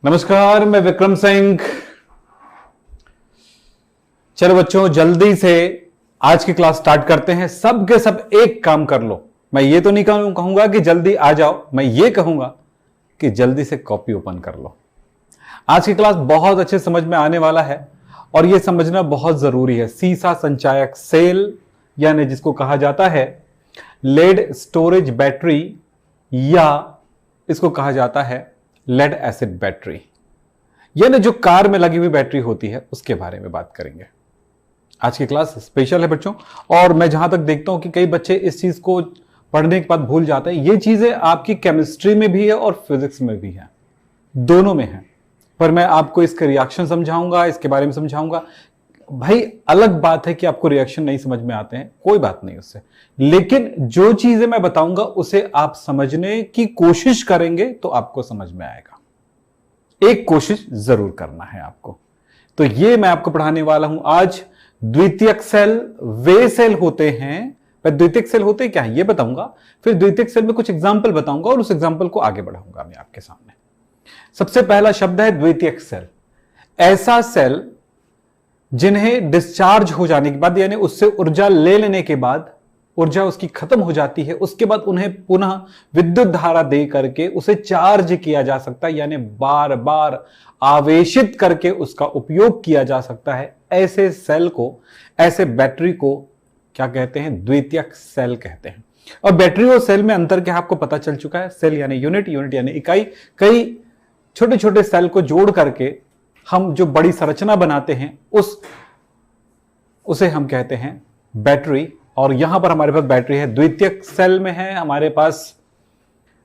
नमस्कार, मैं विक्रम सिंह। चलो बच्चों, जल्दी से आज की क्लास स्टार्ट करते हैं। सब के सब एक काम कर लो। मैं ये तो नहीं कहूंगा कि जल्दी आ जाओ, मैं ये कहूंगा कि जल्दी से कॉपी ओपन कर लो। आज की क्लास बहुत अच्छे समझ में आने वाला है और यह समझना बहुत जरूरी है। सीसा संचायक सेल यानी जिसको कहा जाता है लेड स्टोरेज बैटरी या इसको कहा जाता है लेड एसिड बैटरी, यानी जो कार में लगी हुई बैटरी होती है उसके बारे में बात करेंगे। आज की क्लास स्पेशल है बच्चों, और मैं जहां तक देखता हूं कि कई बच्चे इस चीज को पढ़ने के बाद भूल जाते हैं। ये चीजें आपकी केमिस्ट्री में भी है और फिजिक्स में भी है, दोनों में है। पर मैं आपको इसके रिएक्शन समझाऊंगा, इसके बारे में समझाऊंगा। भाई अलग बात है कि आपको रिएक्शन नहीं समझ में आते हैं, कोई बात नहीं उससे, लेकिन जो चीजें मैं बताऊंगा उसे आप समझने की कोशिश करेंगे तो आपको समझ में आएगा। एक कोशिश जरूर करना है आपको। तो ये मैं आपको पढ़ाने वाला हूं आज। द्वितीयक सेल वे सेल होते हैं। मैं द्वितीयक सेल होते क्या है ये बताऊंगा, फिर द्वितीयक सेल में कुछ एग्जाम्पल बताऊंगा और उस एग्जाम्पल को आगे बढ़ाऊंगा मैं आपके सामने। सबसे पहला शब्द है द्वितीयक सेल। ऐसा सेल जिन्हें डिस्चार्ज हो जाने के बाद यानी उससे ऊर्जा ले लेने के बाद ऊर्जा उसकी खत्म हो जाती है, उसके बाद उन्हें पुनः विद्युत धारा दे करके उसे चार्ज किया जा सकता है, यानी बार बार आवेशित करके उसका उपयोग किया जा सकता है। ऐसे सेल को, ऐसे बैटरी को क्या कहते हैं? द्वितीयक सेल कहते हैं। और बैटरी और सेल में अंतर क्या आपको पता चल चुका है। सेल यानी यूनिट, यूनिट यानी इकाई। कई छोटे छोटे सेल को जोड़ करके हम जो बड़ी संरचना बनाते हैं उसे हम कहते हैं बैटरी। और यहां पर हमारे पास बैटरी है, द्वितीयक सेल में है हमारे पास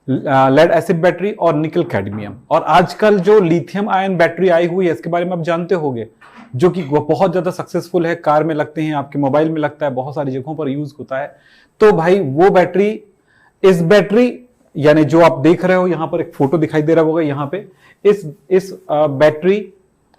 लेड एसिड बैटरी और निकल कैडमियम। और आजकल जो लिथियम आयन बैटरी आई हुई है इसके बारे में आप जानते होंगे, जो कि बहुत ज्यादा सक्सेसफुल है। कार में लगते हैं, आपके मोबाइल में लगता है, बहुत सारी जगहों पर यूज होता है। तो भाई वो बैटरी, इस बैटरी यानी जो आप देख रहे हो यहां पर एक फोटो दिखाई दे रहा होगा यहां पे, इस बैटरी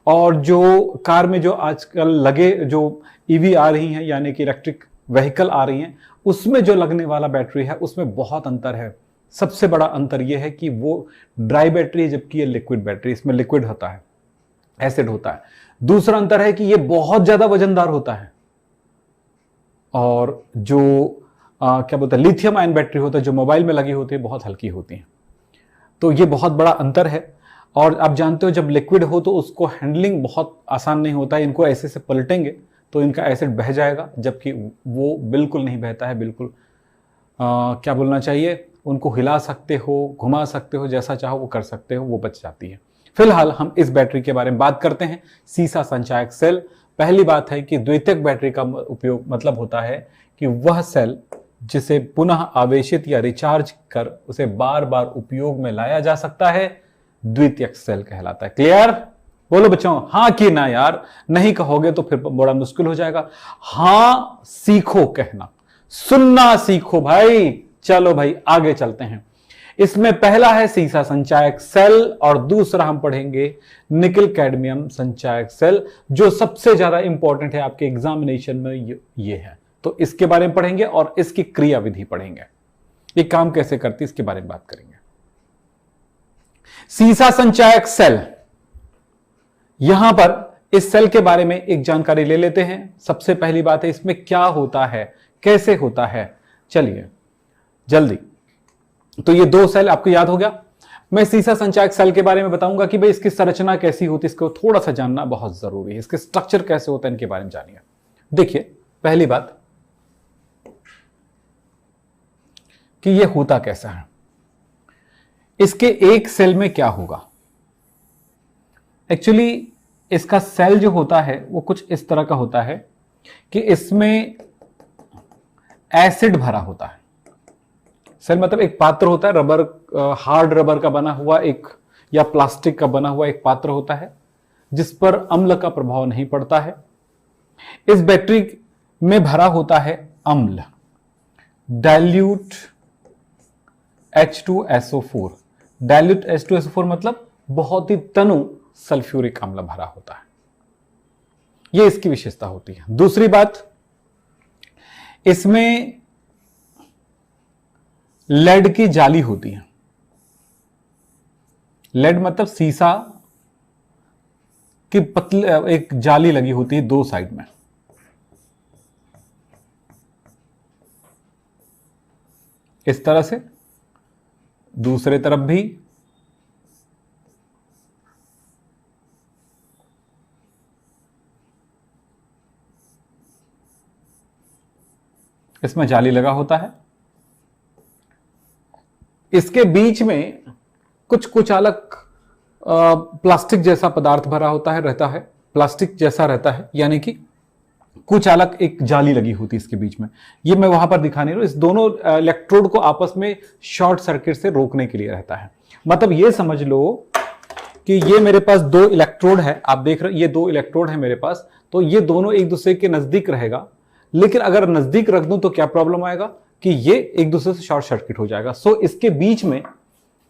और जो कार में जो आजकल लगे जो ईवी आ रही हैं यानी कि इलेक्ट्रिक व्हीकल आ रही हैं, उसमें जो लगने वाला बैटरी है उसमें बहुत अंतर है। सबसे बड़ा अंतर यह है कि वो ड्राई बैटरी है जबकि ये लिक्विड बैटरी, इसमें लिक्विड होता है, एसिड होता है। दूसरा अंतर है कि ये बहुत ज्यादा वजनदार होता है। और जो क्या बोलते हैं लिथियम आयन बैटरी होता है जो मोबाइल में लगी होती है, बहुत हल्की होती है। तो ये बहुत बड़ा अंतर है। और आप जानते हो जब लिक्विड हो तो उसको हैंडलिंग बहुत आसान नहीं होता है। इनको ऐसे से पलटेंगे तो इनका एसिड बह जाएगा, जबकि वो बिल्कुल नहीं बहता है। बिल्कुल क्या बोलना चाहिए, उनको हिला सकते हो, घुमा सकते हो, जैसा चाहो वो कर सकते हो, वो बच जाती है। फिलहाल हम इस बैटरी के बारे में बात करते हैं, सीसा संचायक सेल। पहली बात है कि द्वितीयक बैटरी का उपयोग मतलब होता है कि वह सेल जिसे पुनः आवेशित या रिचार्ज कर उसे बार बार उपयोग में लाया जा सकता है, द्वितीयक सेल कहलाता है। क्लियर? बोलो बच्चों हां कि ना। यार नहीं कहोगे तो फिर बड़ा मुश्किल हो जाएगा। हां सीखो कहना, सुनना सीखो भाई। चलो भाई आगे चलते हैं। इसमें पहला है सीसा संचायक सेल और दूसरा हम पढ़ेंगे निकल कैडमियम संचायक सेल, जो सबसे ज्यादा इंपॉर्टेंट है आपके एग्जामिनेशन में। ये है, तो इसके बारे में पढ़ेंगे और इसकी क्रिया विधि पढ़ेंगे, ये काम कैसे करती है इसके बारे में बात करेंगे। सीसा संचायक सेल, यहां पर इस सेल के बारे में एक जानकारी ले लेते हैं। सबसे पहली बात है इसमें क्या होता है, कैसे होता है। चलिए जल्दी। तो ये दो सेल आपको याद हो गया। मैं सीसा संचायक सेल के बारे में बताऊंगा कि भाई इसकी संरचना कैसी होती है, इसको थोड़ा सा जानना बहुत जरूरी है। इसके स्ट्रक्चर कैसे होता है इनके बारे में जानिए। देखिए पहली बात कि ये होता कैसा है। इसके एक सेल में क्या होगा, एक्चुअली इसका सेल जो होता है वो कुछ इस तरह का होता है कि इसमें एसिड भरा होता है। सेल मतलब एक पात्र होता है, रबर, हार्ड रबर का बना हुआ एक या प्लास्टिक का बना हुआ एक पात्र होता है जिस पर अम्ल का प्रभाव नहीं पड़ता है। इस बैटरी में भरा होता है अम्ल, डाइल्यूट H2SO4। डाइल्यूट H2SO4 मतलब बहुत ही तनु सल्फ्यूरिक अम्ल भरा होता है। यह इसकी विशेषता होती है। दूसरी बात, इसमें लेड की जाली होती है। लेड मतलब सीसा कि पतले एक जाली लगी होती है दो साइड में, इस तरह से, दूसरे तरफ भी, इसमें जाली लगा होता है। इसके बीच में कुछ कुचालक प्लास्टिक जैसा पदार्थ भरा होता है, रहता है, प्लास्टिक जैसा रहता है, यानी कि कुचालक एक जाली लगी होती है इसके बीच में। ये मैं वहां पर दिखा नहीं रहा हूं, इस दोनों इलेक्ट्रोड को आपस में शॉर्ट सर्किट से रोकने के लिए रहता है। मतलब ये समझ लो कि ये मेरे पास दो इलेक्ट्रोड है, आप देख रहे, ये दो इलेक्ट्रोड है मेरे पास, तो ये दोनों एक दूसरे के नजदीक रहेगा। लेकिन अगर नजदीक रख दूं तो क्या प्रॉब्लम आएगा कि ये एक दूसरे से शॉर्ट सर्किट हो जाएगा। सो इसके बीच में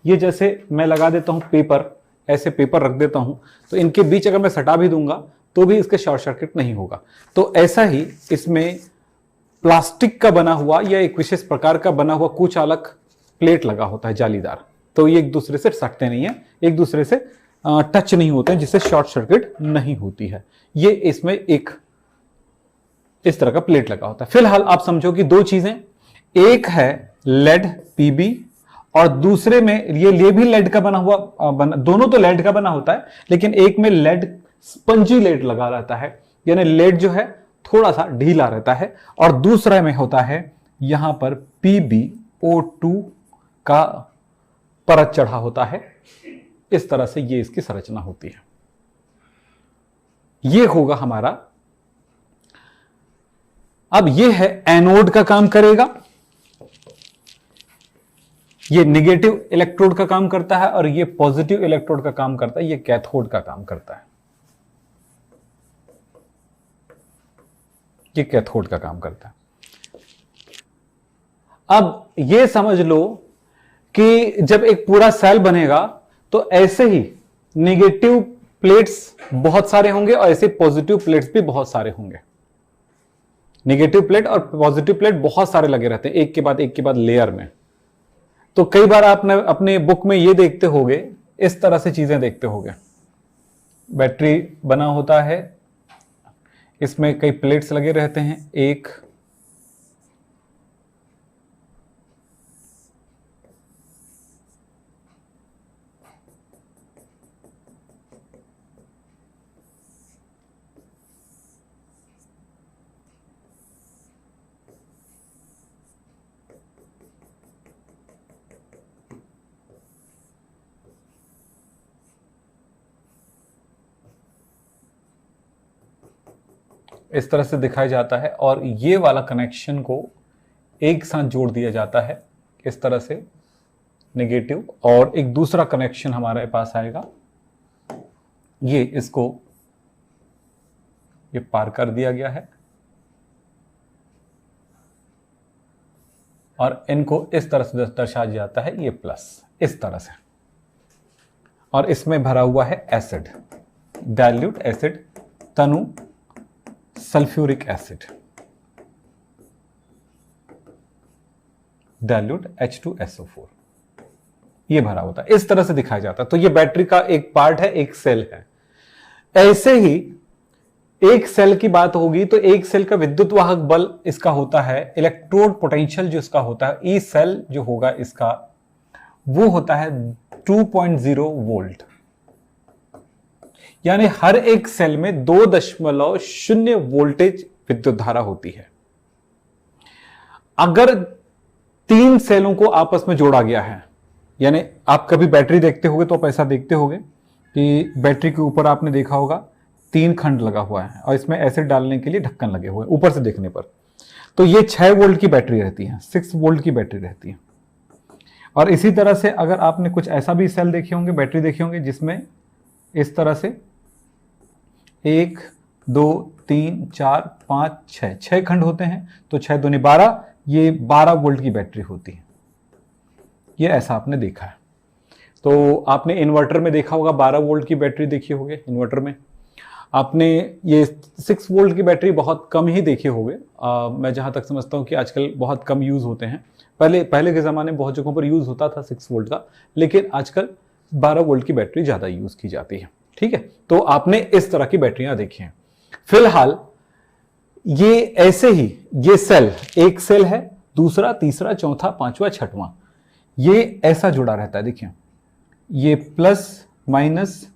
ये, जैसे मैं लगा देता हूं पेपर, ऐसे पेपर रख देता हूं, तो इनके बीच अगर मैं सटा भी दूंगा तो भी इसके शॉर्ट सर्किट नहीं होगा। तो ऐसा ही इसमें प्लास्टिक का बना हुआ या एक विशेष प्रकार का बना हुआ कुचालक प्लेट लगा होता है, जालीदार, तो ये एक दूसरे से सटते नहीं है, एक दूसरे से टच नहीं होते हैं, जिससे शॉर्ट सर्किट नहीं होती है। ये इसमें एक इस तरह का प्लेट लगा होता है। फिलहाल आप समझो कि दो चीजें, एक है लेड पीबी और दूसरे में ये भी लेड का बना हुआ, दोनों तो लेड का बना होता है, लेकिन एक में लेड स्पंजी लेड लगा रहता है, यानी लेड जो है थोड़ा सा ढीला रहता है, और दूसरा में होता है यहां पर PbO2 का परत चढ़ा होता है। इस तरह से ये इसकी संरचना होती है। ये होगा हमारा, अब ये है एनोड का काम करेगा, ये नेगेटिव इलेक्ट्रोड का काम करता है, और ये पॉजिटिव इलेक्ट्रोड का काम करता है, ये कैथोड का काम करता है, ये कैथोड का काम करता है। अब ये समझ लो कि जब एक पूरा सेल बनेगा तो ऐसे ही नेगेटिव प्लेट्स बहुत सारे होंगे और ऐसे पॉजिटिव प्लेट्स भी बहुत सारे होंगे। नेगेटिव प्लेट और पॉजिटिव प्लेट बहुत सारे लगे रहते हैं, एक के बाद लेयर में। तो कई बार आपने अपने बुक में ये देखते होंगे, इस तरह से चीजें देखते होंगे, बैटरी बना होता है, इसमें कई प्लेट्स लगे रहते हैं, एक, इस तरह से दिखाया जाता है, और ये वाला कनेक्शन को एक साथ जोड़ दिया जाता है इस तरह से, नेगेटिव, और एक दूसरा कनेक्शन हमारे पास आएगा, ये इसको ये पार कर दिया गया है, और इनको इस तरह से दर्शाया जाता है, ये प्लस, इस तरह से, और इसमें भरा हुआ है एसिड, डाइल्यूट एसिड, तनु सल्फ्यूरिक एसिड, डाइल्यूट H2SO4, ये भरा होता है, इस तरह से दिखाया जाता है। तो ये बैटरी का एक पार्ट है, एक सेल है। ऐसे ही एक सेल की बात होगी तो एक सेल का विद्युत वाहक बल इसका होता है, इलेक्ट्रोड पोटेंशियल जो इसका होता है, ई सेल जो होगा इसका, वो होता है 2.0 वोल्ट, यानी हर एक सेल में 2.0 वोल्टेज विद्युत धारा होती है। अगर 3 सेलों को आपस में जोड़ा गया है, यानी आप कभी बैटरी देखते होंगे तो आप ऐसा देखते होंगे कि बैटरी के ऊपर आपने देखा होगा 3 खंड लगा हुआ है और इसमें एसिड डालने के लिए ढक्कन लगे हुए हैं ऊपर से देखने पर। तो ये 6 वोल्ट की बैटरी रहती है, 6 वोल्ट की बैटरी रहती है। और इसी तरह से अगर आपने कुछ ऐसा भी सेल देखे होंगे, बैटरी देखे होंगे, जिसमें इस तरह से 1 2 3 4 5 6 खंड होते हैं, तो 6 दूनी 12, ये 12 वोल्ट की बैटरी होती है। ये ऐसा आपने देखा है। तो आपने इन्वर्टर में देखा होगा, 12 वोल्ट की बैटरी देखी होगी इन्वर्टर में। आपने ये 6 वोल्ट की बैटरी बहुत कम ही देखे होंगे, मैं जहां तक समझता हूं कि आजकल बहुत कम यूज होते हैं। पहले के ज़माने में बहुत जगहों पर यूज़ होता था 6 वोल्ट का, लेकिन आजकल 12 वोल्ट की बैटरी ज़्यादा यूज़ की जाती है। ठीक है, तो आपने इस तरह की बैटरियां देखी हैं। फिलहाल ये ऐसे ही, ये सेल, एक सेल है, दूसरा, तीसरा, चौथा, पांचवा, छठवां, ये ऐसा जुड़ा रहता है। देखिए ये प्लस माइनस,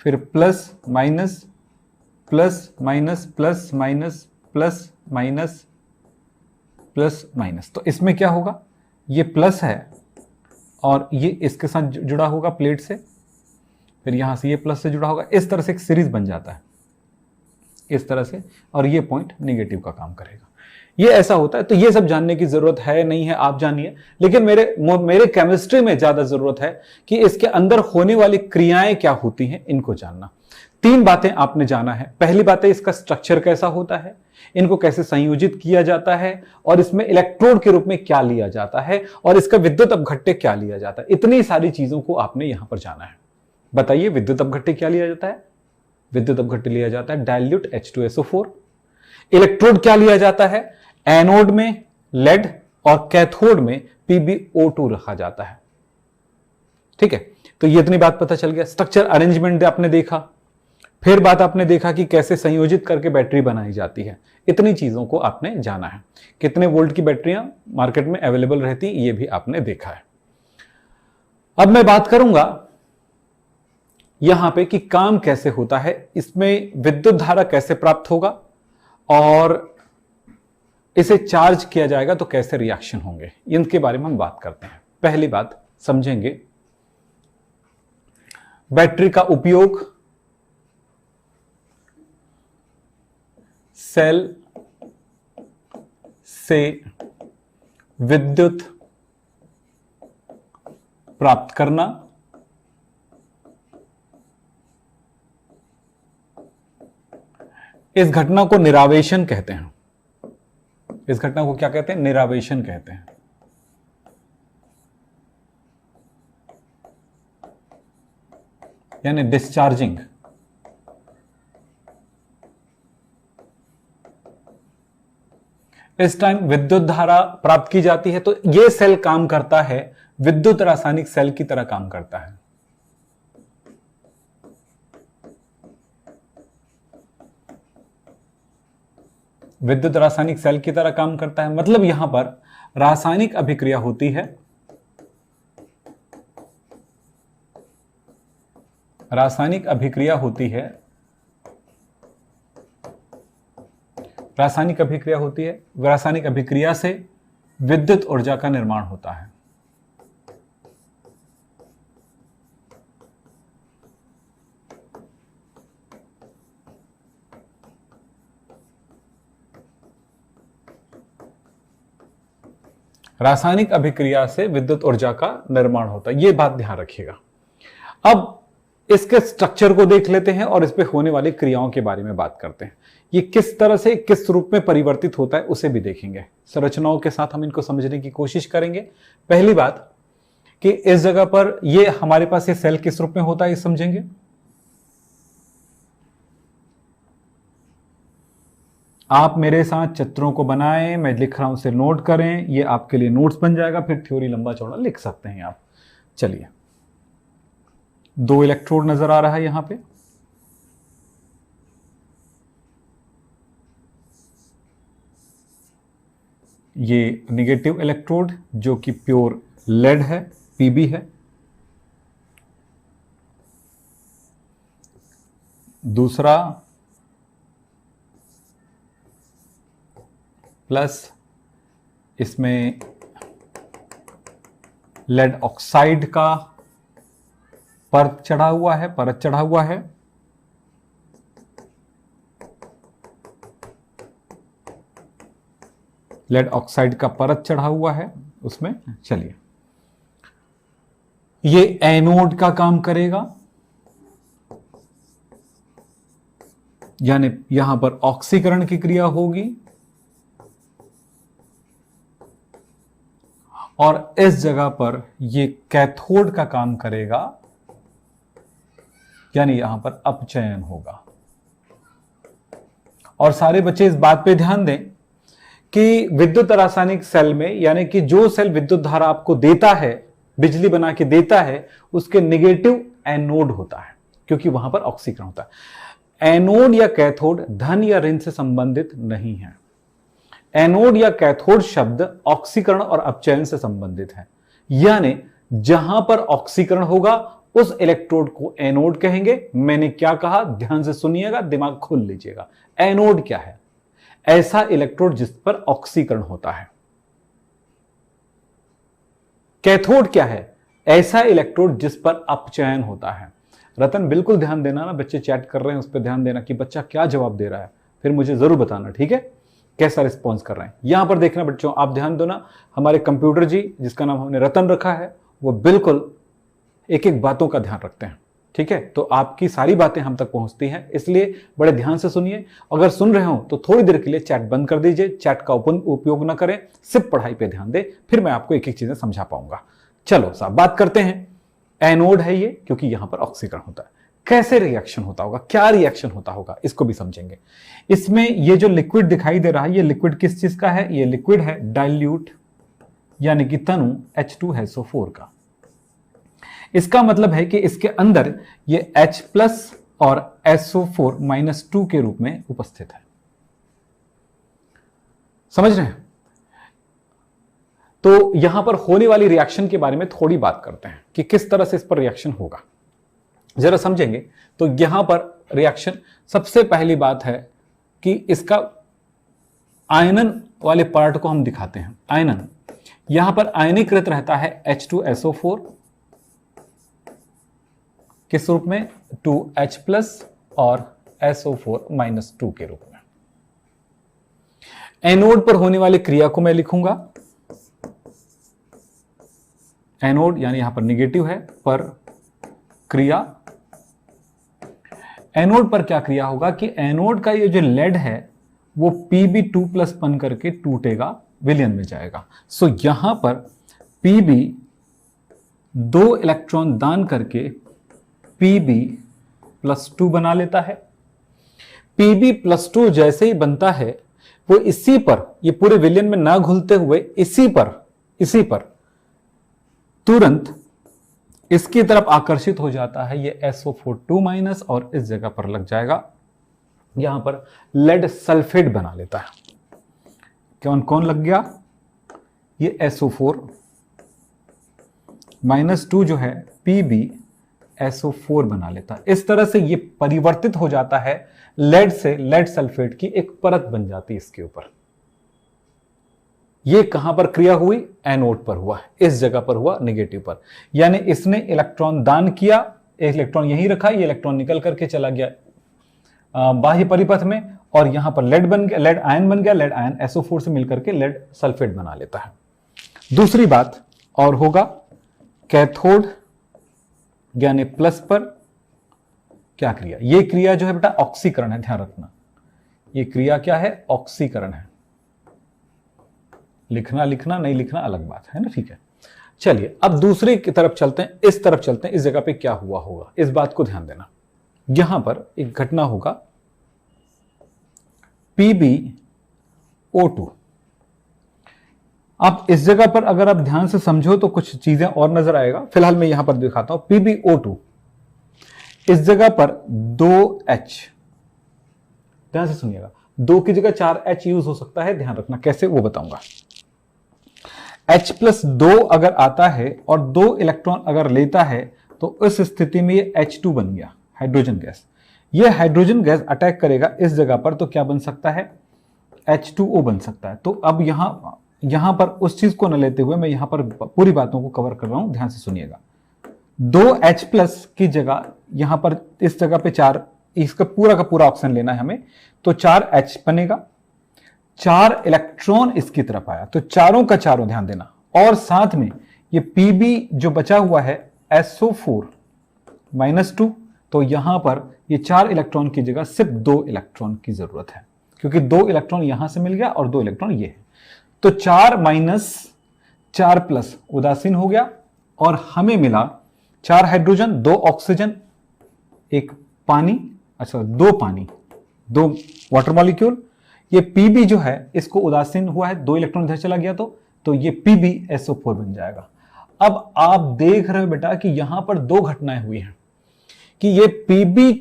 फिर plus minus, plus minus, plus minus, plus minus, plus minus. तो इसमें क्या होगा, ये प्लस है और ये इसके साथ जुड़ा होगा प्लेट से, फिर यहां से ये प्लस से जुड़ा होगा, इस तरह से एक सीरीज बन जाता है इस तरह से, और ये पॉइंट नेगेटिव का काम करेगा। ये ऐसा होता है। तो ये सब जानने की जरूरत है नहीं है आप जानिए, लेकिन मेरे केमिस्ट्री में ज्यादा जरूरत है कि इसके अंदर होने वाली क्रियाएं क्या होती हैं, इनको जानना। 3 बातें आपने जाना है। पहली बात है इसका स्ट्रक्चर कैसा होता है, इनको कैसे संयोजित किया जाता है, और इसमें इलेक्ट्रोड के रूप में क्या लिया जाता है, और इसका विद्युत अपघट्य क्या लिया जाता है। इतनी सारी चीजों को आपने यहां पर जाना है। बताइए विद्युत अपघट्य क्या लिया जाता है? विद्युत अपघट्य लिया जाता है डाइल्यूट H2SO4। इलेक्ट्रोड क्या लिया जाता है? एनोड में लेड और कैथोड में PbO2 रखा जाता है। ठीक है, तो ये इतनी बात पता चल गया। स्ट्रक्चर अरेंजमेंट आपने देखा, फिर बात आपने देखा कि कैसे संयोजित करके बैटरी बनाई जाती है। इतनी चीजों को आपने जाना है। कितने वोल्ट की बैटरियां मार्केट में अवेलेबल रहती, ये भी आपने देखा है। अब मैं बात करूंगा यहां पे कि काम कैसे होता है, इसमें विद्युत धारा कैसे प्राप्त होगा, और इसे चार्ज किया जाएगा तो कैसे रिएक्शन होंगे, इनके बारे में हम बात करते हैं। पहली बात समझेंगे बैटरी का उपयोग सेल से विद्युत प्राप्त करना, इस घटना को निरावेशन कहते हैं। इस घटना को क्या कहते हैं? निरावेशन कहते हैं। यानी डिस्चार्जिंग। इस टाइम विद्युत धारा प्राप्त की जाती है, तो यह सेल काम करता है, विद्युत रासायनिक सेल की तरह काम करता है। विद्युत रासायनिक सेल की तरह काम करता है, मतलब यहां पर रासायनिक अभिक्रिया होती है। रासायनिक अभिक्रिया होती है, रासायनिक अभिक्रिया होती है। रासायनिक अभिक्रिया से विद्युत ऊर्जा का निर्माण होता है। रासायनिक अभिक्रिया से विद्युत ऊर्जा का निर्माण होता है, यह बात ध्यान रखिएगा। अब इसके स्ट्रक्चर को देख लेते हैं और इस पे होने वाली क्रियाओं के बारे में बात करते हैं। ये किस तरह से किस रूप में परिवर्तित होता है उसे भी देखेंगे। संरचनाओं के साथ हम इनको समझने की कोशिश करेंगे। पहली बात कि इस जगह पर ये हमारे पास ये सेल किस रूप में होता है, ये समझेंगे। आप मेरे साथ चित्रों को बनाएं, मैं लिख रहा हूं उसे नोट करें, ये आपके लिए नोट्स बन जाएगा, फिर थ्योरी लंबा चौड़ा लिख सकते हैं आप। चलिए, 2 इलेक्ट्रोड नजर आ रहा है यहां पे। ये निगेटिव इलेक्ट्रोड जो कि प्योर लेड है, Pb है। दूसरा प्लस, इसमें लेड ऑक्साइड का परत चढ़ा हुआ है। लेड ऑक्साइड का परत चढ़ा हुआ है उसमें। चलिए, ये एनोड का काम करेगा, यानी यहां पर ऑक्सीकरण की क्रिया होगी, और इस जगह पर ये कैथोड का काम करेगा, यानी यहां पर अपचयन होगा। और सारे बच्चे इस बात पे ध्यान दें कि विद्युत रासायनिक सेल में, यानी कि जो सेल विद्युत धारा आपको देता है, बिजली बना के देता है, उसके नेगेटिव एनोड होता है। क्योंकि वहां पर ऑक्सीकरण होता है। एनोड या कैथोड धन या ऋण से संबंधित नहीं है। एनोड या कैथोड शब्द ऑक्सीकरण और अपचयन से संबंधित है, यानी जहां पर ऑक्सीकरण होगा उस इलेक्ट्रोड को एनोड कहेंगे। मैंने क्या कहा, ध्यान से सुनिएगा, दिमाग खोल लीजिएगा। एनोड क्या है? ऐसा इलेक्ट्रोड जिस पर ऑक्सीकरण होता है। कैथोड क्या है? ऐसा इलेक्ट्रोड जिस पर अपचयन होता है। रतन बिल्कुल ध्यान देना ना, बच्चे चैट कर रहे हैं उस पर ध्यान देना कि बच्चा क्या जवाब दे रहा है, फिर मुझे जरूर बताना, ठीक है, कैसा रिस्पॉन्स कर रहे हैं। यहां पर देखना बच्चों, आप ध्यान दो ना, हमारे कंप्यूटर जी जिसका नाम हमने रतन रखा है वो बिल्कुल एक एक बातों का ध्यान रखते हैं, ठीक है। तो आपकी सारी बातें हम तक पहुंचती हैं, इसलिए बड़े ध्यान से सुनिए। अगर सुन रहे हो तो थोड़ी देर के लिए चैट बंद कर दीजिए, चैट का उपयोग ना करें, सिर्फ पढ़ाई पे ध्यान दें, फिर मैं आपको एक एक चीजें समझा पाऊंगा। चलो साहब बात करते हैं। एनोड है ये, क्योंकि यहां पर ऑक्सीकरण होता है। कैसे रिएक्शन होता होगा, क्या रिएक्शन होता होगा, इसको भी समझेंगे। इसमें ये जो लिक्विड दिखाई दे रहा है, ये लिक्विड किस चीज का है? ये लिक्विड है डाइल्यूट यानी कि तनु H2SO4 का। इसका मतलब है कि इसके अंदर ये H+ और SO4-2 के रूप में उपस्थित है। समझ रहे हैं? तो यहां पर होने वाली रिएक्शन के बारे में थोड़ी बात करते हैं कि किस तरह से इस पर रिएक्शन होगा। जरा समझेंगे तो यहां पर रिएक्शन, सबसे पहली बात है कि इसका आयनन वाले पार्ट को हम दिखाते हैं। आयनन यहां पर आयनीकृत रहता है H2SO4 किस रूप में? 2H+ और SO4-2 के रूप में। एनोड पर होने वाली क्रिया को मैं लिखूंगा, एनोड यानी यहां पर निगेटिव है, पर क्रिया। एनोड पर क्या क्रिया होगा कि एनोड का ये जो लेड है वो Pb2+ बन करके टूटेगा, विलयन में जाएगा। सो यहां पर Pb 2 इलेक्ट्रॉन दान करके Pb+2 बना लेता है। Pb+2 जैसे ही बनता है वो इसी पर, ये पूरे विलयन में ना घुलते हुए इसी पर तुरंत इसकी तरफ आकर्षित हो जाता है। ये SO4 और इस जगह पर लग जाएगा, यहां पर लेड सल्फेट बना लेता है। कौन कौन लग गया? ये SO4-2 जो है PbSO4 बना लेता है। इस तरह से ये परिवर्तित हो जाता है लेड से, लेड सल्फेट की एक परत बन जाती है इसके ऊपर। ये कहां पर क्रिया हुई? एनोड पर हुआ, इस जगह पर हुआ, नेगेटिव पर। यानी इसने इलेक्ट्रॉन दान किया, एक इलेक्ट्रॉन यहीं रखा, ये इलेक्ट्रॉन निकल करके चला गया बाह्य परिपथ में, और यहां पर लेड बन गया, लेड आयन बन गया। लेड आयन SO4 से मिलकर के लेड सल्फेट बना लेता है। दूसरी बात और होगा, कैथोड यानी प्लस पर क्या क्रिया? ये क्रिया जो है बेटा ऑक्सीकरण है, ध्यान रखना। ये क्रिया क्या है? ऑक्सीकरण है। लिखना नहीं लिखना अलग बात है ना, ठीक है। चलिए अब दूसरी की तरफ चलते हैं, इस तरफ चलते हैं। इस जगह पे क्या हुआ होगा, इस बात को ध्यान देना। यहां पर एक घटना होगा, PbO2। अब इस जगह पर अगर आप ध्यान से समझो तो कुछ चीजें और नजर आएगा। फिलहाल मैं यहां पर दिखाता हूं। PbO2 इस जगह पर 2H, ध्यान से सुनिएगा, 2 की जगह 4H यूज हो सकता है, ध्यान रखना कैसे वो बताऊंगा। H+2 अगर आता है और 2 इलेक्ट्रॉन अगर लेता है तो उस स्थिति में ये H2 बन गया, हाइड्रोजन गैस। ये हाइड्रोजन गैस अटैक करेगा इस जगह पर, तो क्या बन सकता है? H2O बन सकता है। तो अब यहां पर उस चीज को न लेते हुए मैं यहां पर पूरी बातों को कवर कर रहा हूं, ध्यान से सुनिएगा। 2H+ की जगह यहां पर इस जगह पे 4, इसका पूरा का पूरा ऑप्शन लेना है हमें, तो 4H बनेगा। 4 इलेक्ट्रॉन इसकी तरफ आया, तो चारों का चारों ध्यान देना। और साथ में ये Pb जो बचा हुआ है SO4-2, तो यहां पर ये 4 इलेक्ट्रॉन की जगह सिर्फ 2 इलेक्ट्रॉन की जरूरत है, क्योंकि 2 इलेक्ट्रॉन यहां से मिल गया और 2 इलेक्ट्रॉन ये है। तो 4-4+ उदासीन हो गया और हमें मिला 4 हाइड्रोजन, 2 ऑक्सीजन, 1 पानी, अच्छा 2 पानी, 2 वाटर मॉलिक्यूल। ये Pb जो है इसको उदासीन हुआ है, 2 इलेक्ट्रॉन इधर चला गया, तो ये PbSO4 बन जाएगा। अब आप देख रहे हो बेटा कि यहां पर 2 घटनाएं हुई हैं कि ये पीबी,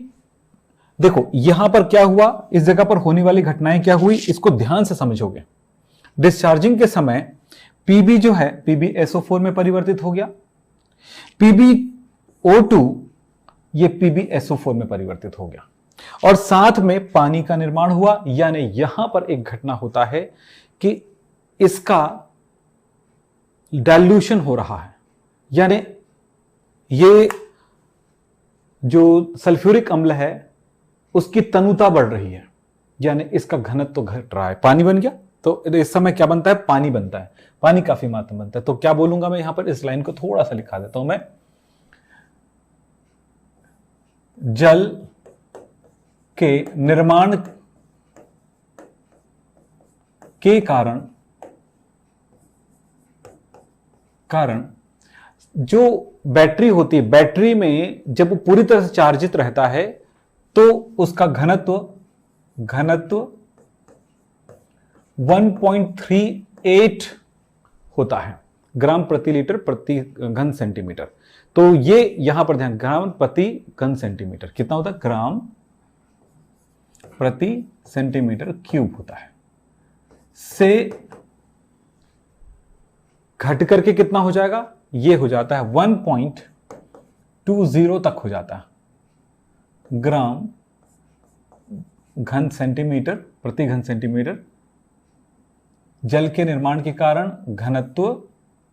देखो यहां पर क्या हुआ, इस जगह पर होने वाली घटनाएं क्या हुई, इसको ध्यान से समझोगे। डिस्चार्जिंग के समय पीबी जो है PbSO4 में परिवर्तित हो गया, PbO2 ये PbSO4 में परिवर्तित हो गया, और साथ में पानी का निर्माण हुआ। यानी यहां पर एक घटना होता है कि इसका डाइल्यूशन हो रहा है, यानी ये जो सल्फ्यूरिक अम्ल है उसकी तनुता बढ़ रही है, यानी इसका घनत्व तो घट रहा है। पानी बन गया तो इस समय क्या बनता है, पानी बनता है, पानी काफी मात्रा में बनता है। तो क्या बोलूंगा मैं यहां पर, इस लाइन को थोड़ा सा लिखा देता हूं मैं, जल के निर्माण के कारण जो बैटरी होती है, बैटरी में जब वो पूरी तरह से चार्जित रहता है तो उसका घनत्व 1.38 होता है, ग्राम प्रति लीटर प्रति घन सेंटीमीटर। तो ये यहां पर ध्यान, ग्राम प्रति घन सेंटीमीटर कितना होता है, ग्राम प्रति सेंटीमीटर क्यूब होता है। से घट करके कितना हो जाएगा, ये हो जाता है 1.20 तक हो जाता है, ग्राम घन सेंटीमीटर प्रति घन सेंटीमीटर। जल के निर्माण के कारण घनत्व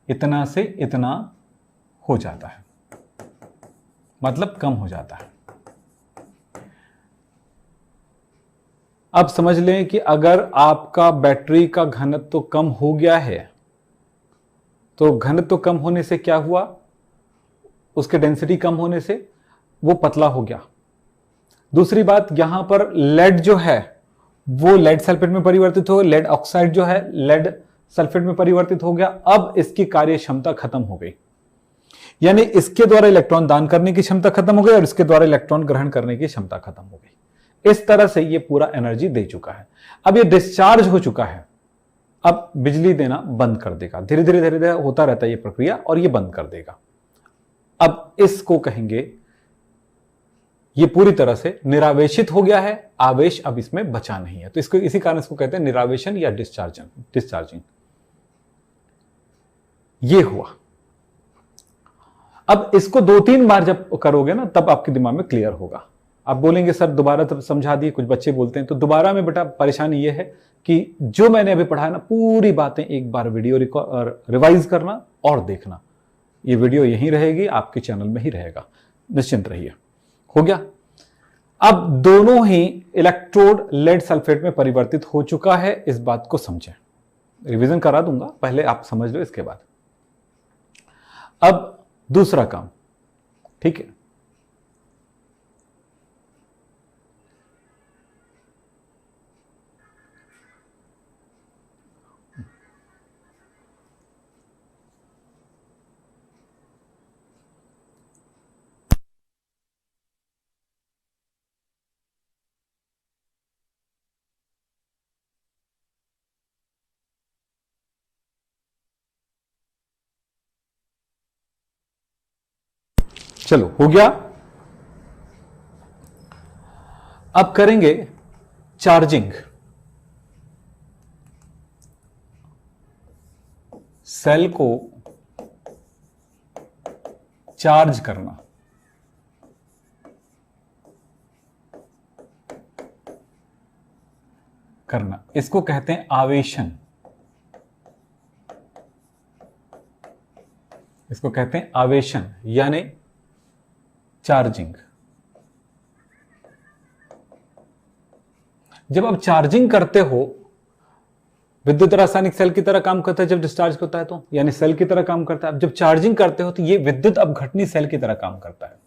इतना से इतना हो जाता है, मतलब कम हो जाता है। अब समझ लें कि अगर आपका बैटरी का घनत्व कम हो गया है तो घनत्व कम होने से क्या हुआ, उसके डेंसिटी कम होने से वो पतला हो गया। दूसरी बात, यहां पर लेड जो है वो लेड सल्फेट में परिवर्तित हो, लेड ऑक्साइड जो है लेड सल्फेट में परिवर्तित हो गया। अब इसकी कार्य क्षमता खत्म हो गई, यानी इसके द्वारा इलेक्ट्रॉन दान करने की क्षमता खत्म हो गई और इसके द्वारा इलेक्ट्रॉन ग्रहण करने की क्षमता खत्म हो गई। इस तरह से ये पूरा एनर्जी दे चुका है। अब ये डिस्चार्ज हो चुका है, अब बिजली देना बंद कर देगा। धीरे धीरे धीरे धीरे होता रहता है ये प्रक्रिया, और ये बंद कर देगा। अब इसको कहेंगे ये पूरी तरह से निरावेशित हो गया है, आवेश अब इसमें बचा नहीं है। तो इसको इसी कारण इसको कहते हैं निरावेशन या डिस्चार्जिंग। ये हुआ। अब इसको 2-3 बार जब करोगे ना तब आपके दिमाग में क्लियर होगा। आप बोलेंगे सर दोबारा तब समझा दिए, कुछ बच्चे बोलते हैं। तो दोबारा में बेटा परेशानी यह है कि जो मैंने अभी पढ़ाया ना, पूरी बातें एक बार वीडियो रिवाइज करना और देखना। ये वीडियो यहीं रहेगी, आपके चैनल में ही रहेगा, निश्चिंत रहिए। हो गया। अब दोनों ही इलेक्ट्रोड लेड सल्फेट में परिवर्तित हो चुका है, इस बात को समझें। रिवीजन करा दूंगा, पहले आप समझ लो इसके बाद। अब दूसरा काम, ठीक है। चलो हो गया। अब करेंगे चार्जिंग। सेल को चार्ज करना, इसको कहते हैं आवेशन। इसको कहते हैं आवेशन यानी चार्जिंग। जब आप चार्जिंग करते हो, विद्युत रासायनिक सेल की तरह काम करता है जब डिस्चार्ज होता है, तो यानी सेल की तरह काम करता है। जब चार्जिंग करते हो तो ये विद्युत अपघटनी सेल की तरह काम करता है।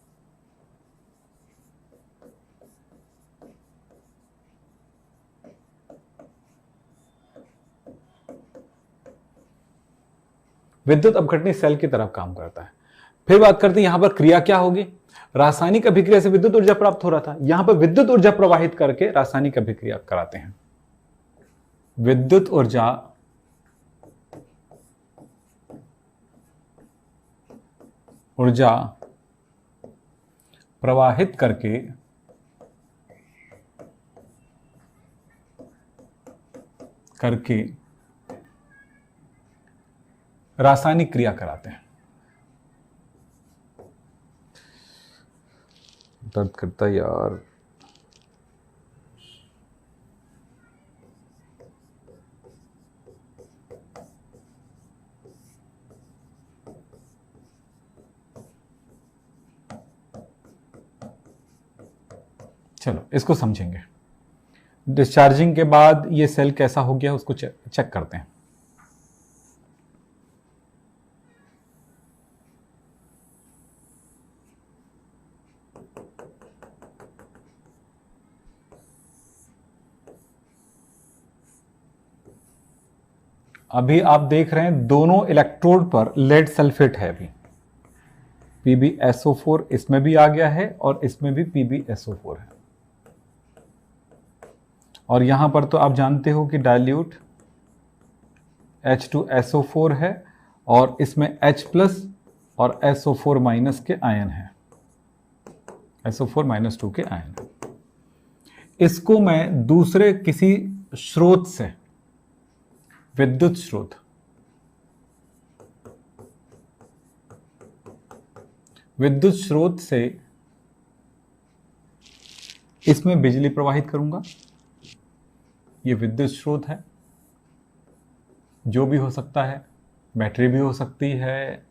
विद्युत अपघटनी सेल की तरह काम करता है। फिर बात करते हैं यहां पर क्रिया क्या होगी। रासायनिक अभिक्रिया से विद्युत ऊर्जा प्राप्त हो रहा था, यहां पर विद्युत ऊर्जा प्रवाहित करके रासायनिक अभिक्रिया कराते हैं। विद्युत ऊर्जा प्रवाहित करके रासायनिक क्रिया कराते हैं। दर्द करता है यार। चलो इसको समझेंगे। डिस्चार्जिंग के बाद ये सेल कैसा हो गया उसको चेक करते हैं। अभी आप देख रहे हैं दोनों इलेक्ट्रोड पर लेड सल्फेट है। अभी PbSO4 इसमें भी आ गया है और इसमें भी PbSO4 है। और यहां पर तो आप जानते हो कि डाइल्यूट H2SO4 है और इसमें H+ और SO4- के आयन है, SO4-2 के आयन है। इसको मैं दूसरे किसी स्रोत से, विद्युत स्रोत से इसमें बिजली प्रवाहित करूंगा। ये विद्युत स्रोत है, जो भी हो सकता है, बैटरी भी हो सकती है,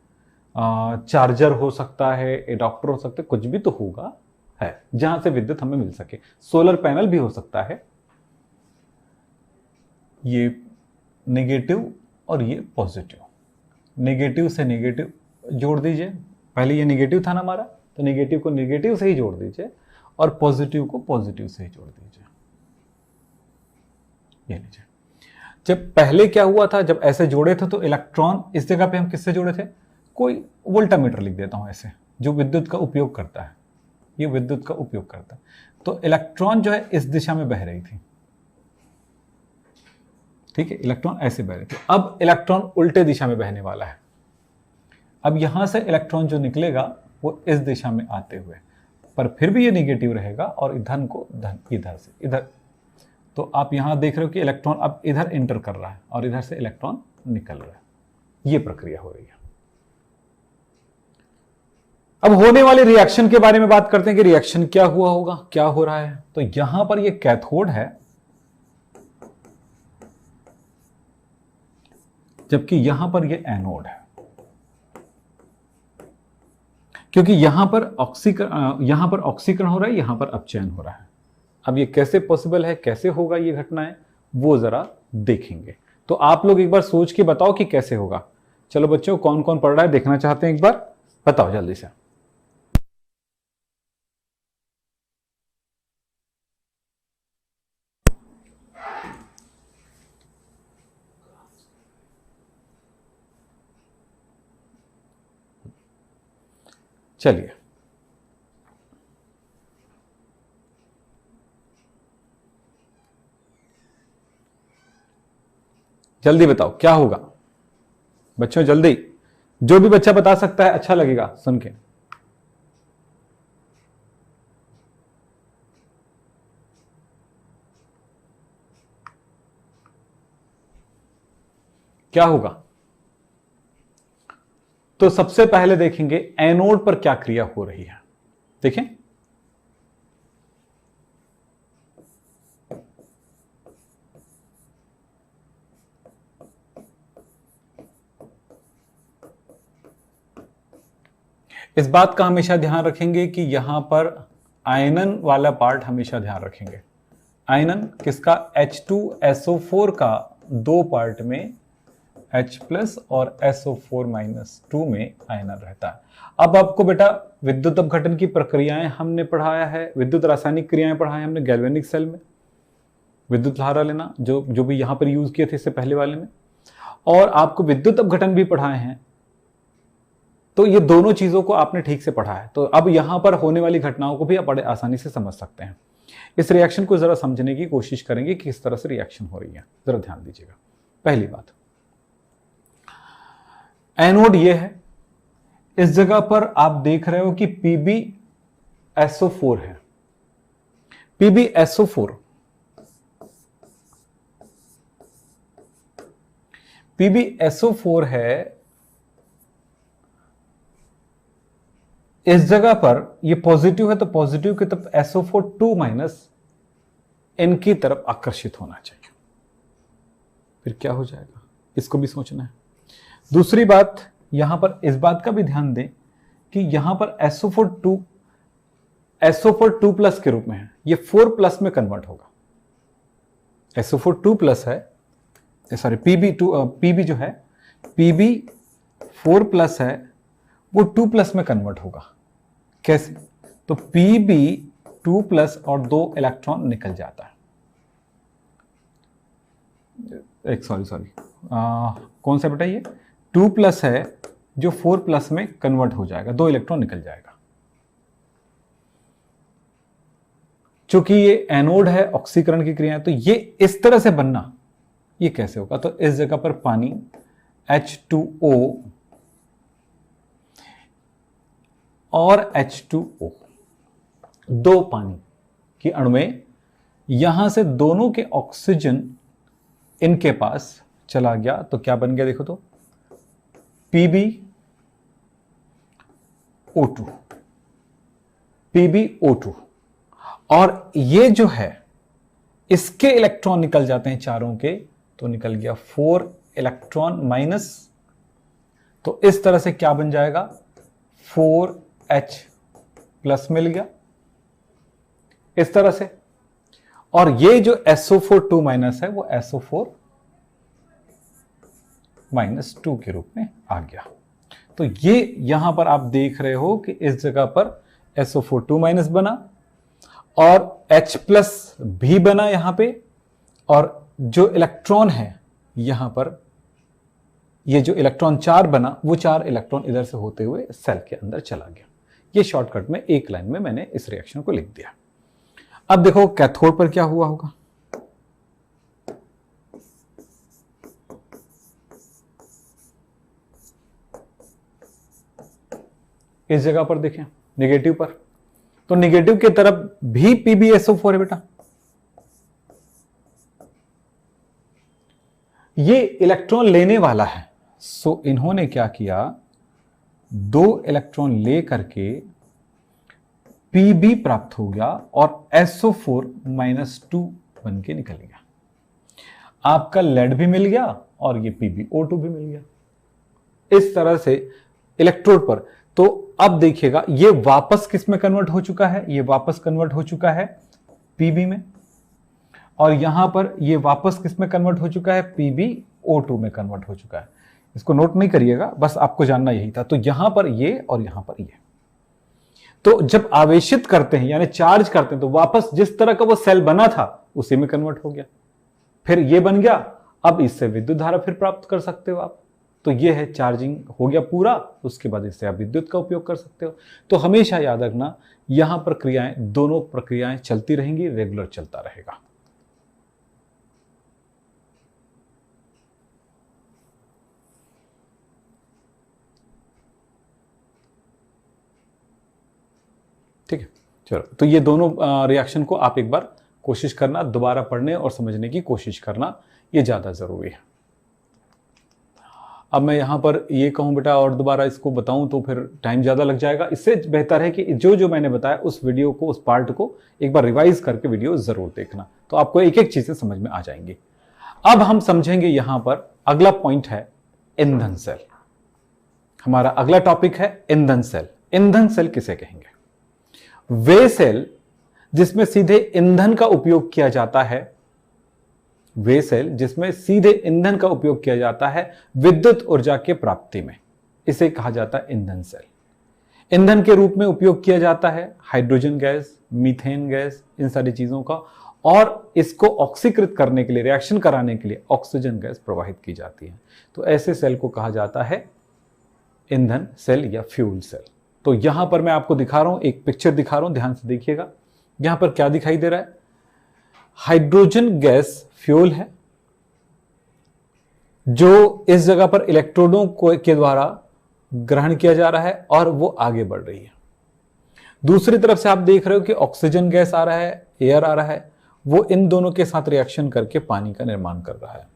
चार्जर हो सकता है, एडाप्टर हो सकता है, कुछ भी तो होगा है जहां से विद्युत हमें मिल सके। सोलर पैनल भी हो सकता है। ये नेगेटिव और ये पॉजिटिव, नेगेटिव से नेगेटिव जोड़ दीजिए। पहले ये नेगेटिव था ना हमारा, तो नेगेटिव को नेगेटिव से ही जोड़ दीजिए और पॉजिटिव को पॉजिटिव से ही जोड़ दीजिए। ये लीजिए। जब पहले क्या हुआ था, जब ऐसे जोड़े थे तो इलेक्ट्रॉन इस जगह पे हम किससे जोड़े थे, कोई वोल्टामीटर लिख देता हूं ऐसे, जो विद्युत का उपयोग करता है, ये विद्युत का उपयोग करता है। तो इलेक्ट्रॉन जो है इस दिशा में बह रही थी, ठीक है, इलेक्ट्रॉन ऐसे बह रहे थे। अब इलेक्ट्रॉन उल्टे दिशा में बहने वाला है। अब यहां से इलेक्ट्रॉन जो निकलेगा वो इस दिशा में आते हुए, पर फिर भी ये नेगेटिव रहेगा और धन को धन इधर से इधर। तो आप यहां देख रहे हो कि इलेक्ट्रॉन अब इधर एंटर कर रहा है और इधर से इलेक्ट्रॉन निकल रहा है। ये प्रक्रिया हो रही है। अब होने वाले रिएक्शन के बारे में बात करते हैं कि रिएक्शन क्या हुआ होगा, क्या हो रहा है। तो यहां पर ये कैथोड है, जबकि यहां पर ये एनोड है। क्योंकि यहां पर ऑक्सीकरण हो रहा है, यहां पर अपचयन हो रहा है। अब ये कैसे पॉसिबल है, कैसे होगा ये घटनाएं, वो जरा देखेंगे। तो आप लोग एक बार सोच के बताओ कि कैसे होगा। चलो बच्चों, कौन कौन पढ़ रहा है देखना चाहते हैं, एक बार बताओ जल्दी से। चलिए, जल्दी बताओ क्या होगा बच्चों, जल्दी। जो भी बच्चा बता सकता है अच्छा लगेगा सुन के। क्या होगा? तो सबसे पहले देखेंगे एनोड पर क्या क्रिया हो रही है। देखें, इस बात का हमेशा ध्यान रखेंगे कि यहां पर आयनन वाला पार्ट हमेशा ध्यान रखेंगे। आयनन किसका? H2SO4 का दो पार्ट में H+ और SO4-2 में आयनन रहता है। अब आपको बेटा विद्युत अपघटन की प्रक्रियाएं हमने पढ़ाया है, विद्युत रासायनिक क्रियाएं पढ़ाए हमने गैल्वेनिक सेल में, विद्युत धारा लेना जो भी यहां पर यूज किए थे इससे पहले वाले में, और आपको विद्युत अपघटन भी पढ़ाए हैं। तो ये दोनों चीजों को आपने ठीक से पढ़ा है। तो अब यहां पर होने वाली घटनाओं को भी आप बड़े आसानी से समझ सकते हैं। इस रिएक्शन को जरा समझने की कोशिश करेंगे कि किस तरह से रिएक्शन हो रही है, जरा ध्यान दीजिएगा। पहली बात, एनोड ये है, इस जगह पर आप देख रहे हो कि SO4 है, PbSO4, PbSO4 है, इस जगह पर ये पॉजिटिव है तो पॉजिटिव की तरफ SO4 2 माइनस इनकी तरफ आकर्षित होना चाहिए। फिर क्या हो जाएगा, इसको भी सोचना है। दूसरी बात, यहां पर इस बात का भी ध्यान दें कि यहां पर SO4 2 प्लस के रूप में है, ये 4 प्लस में कन्वर्ट होगा। SO4 2 प्लस है, सॉरी Pb जो है Pb 4 प्लस है, वो 2 प्लस में कन्वर्ट होगा। कैसे? तो Pb 2 प्लस और 2 इलेक्ट्रॉन निकल जाता है। सॉरी कौन सा बेटा, ये 2 प्लस है जो 4 प्लस में कन्वर्ट हो जाएगा, 2 इलेक्ट्रॉन निकल जाएगा। चूंकि ये एनोड है, ऑक्सीकरण की क्रिया है, तो ये इस तरह से बनना, ये कैसे होगा? तो इस जगह पर पानी H2O और H2O, दो पानी की अणुएं, यहां से दोनों के ऑक्सीजन इनके पास चला गया, तो क्या बन गया देखो तो PbO2, और ये जो है इसके इलेक्ट्रॉन निकल जाते हैं चारों के, तो निकल गया 4 इलेक्ट्रॉन माइनस, तो इस तरह से क्या बन जाएगा, 4H प्लस मिल गया इस तरह से। और ये जो SO4 2 माइनस है वो SO4 माइनस 2 के रूप में आ गया। तो ये यहां पर आप देख रहे हो कि इस जगह पर SO4 2 माइनस बना और H प्लस भी बना यहां पे, और जो इलेक्ट्रॉन है यहां पर, ये जो इलेक्ट्रॉन 4 बना, वो 4 इलेक्ट्रॉन इधर से होते हुए सेल के अंदर चला गया। ये शॉर्टकट में एक लाइन में मैंने इस रिएक्शन को लिख दिया। अब देखो कैथोड पर क्या हुआ होगा। इस जगह पर देखें नेगेटिव पर, तो नेगेटिव की तरफ भी PbSO4 है बेटा। ये इलेक्ट्रॉन लेने वाला है, सो इन्होंने क्या किया, 2 इलेक्ट्रॉन ले करके Pb प्राप्त हो गया और SO4 माइनस 2 बन के निकल गया। आपका लेड भी मिल गया और ये PbO2 भी मिल गया इस तरह से इलेक्ट्रोड पर। तो अब देखिएगा ये वापस किस में कन्वर्ट हो चुका है, ये वापस कन्वर्ट हो चुका है Pb में, और यहां पर ये वापस किस में कन्वर्ट हो चुका है, PbO2 में कन्वर्ट हो चुका है। इसको नोट नहीं करिएगा, बस आपको जानना यही था। तो यहां पर ये और यहां पर ये, तो जब आवेशित करते हैं यानी चार्ज करते हैं, तो वापस जिस तरह का वो सेल बना था उसी में कन्वर्ट हो गया, फिर ये बन गया। अब इससे विद्युत धारा फिर प्राप्त कर सकते हो आप। तो ये है चार्जिंग हो गया पूरा, उसके बाद इससे आप विद्युत का उपयोग कर सकते हो। तो हमेशा याद रखना, यहां पर क्रियाएं, दोनों प्रक्रियाएं चलती रहेंगी, रेगुलर चलता रहेगा। ठीक है, चलो। तो ये दोनों रिएक्शन को आप एक बार कोशिश करना, दोबारा पढ़ने और समझने की कोशिश करना, ये ज़्यादा ज़रूरी है। अब मैं यहाँ पर ये कहूँ बेटा और दोबारा इसको बताऊँ तो फिर टाइम ज़्यादा लग जाएगा। इससे बेहतर है कि जो जो मैंने बताया उस वीडियो को, उस पार्ट को एक बार रिवाइज करके वीडियो ज़रूर देखना, तो आपको एक एक चीज़ें समझ में आ जाएंगी। अब हम समझेंगे यहाँ पर अगला पॉइंट है ईंधन सेल। हमारा अगला टॉपिक है ईंधन सेल। ईंधन सेल किसे कहेंगे? वे सेल जिसमें सीधे ईंधन का उपयोग किया जाता है, वे सेल जिसमें सीधे ईंधन का उपयोग किया जाता है विद्युत ऊर्जा के प्राप्ति में, इसे कहा जाता है ईंधन सेल। ईंधन के रूप में उपयोग किया जाता है हाइड्रोजन गैस, मीथेन गैस, इन सारी चीजों का, और इसको ऑक्सीकृत करने के लिए, रिएक्शन कराने के लिए ऑक्सीजन गैस प्रवाहित की जाती है। तो ऐसे सेल को कहा जाता है ईंधन सेल या फ्यूल सेल। तो यहां पर मैं आपको दिखा रहा हूं, एक पिक्चर दिखा रहा हूं, ध्यान से देखिएगा। यहां पर क्या दिखाई दे रहा है? हाइड्रोजन गैस फ्यूल है जो इस जगह पर इलेक्ट्रोडों के द्वारा ग्रहण किया जा रहा है और वो आगे बढ़ रही है। दूसरी तरफ से आप देख रहे हो कि ऑक्सीजन गैस आ रहा है, एयर आ रहा है, वो इन दोनों के साथ रिएक्शन करके पानी का निर्माण कर रहा है।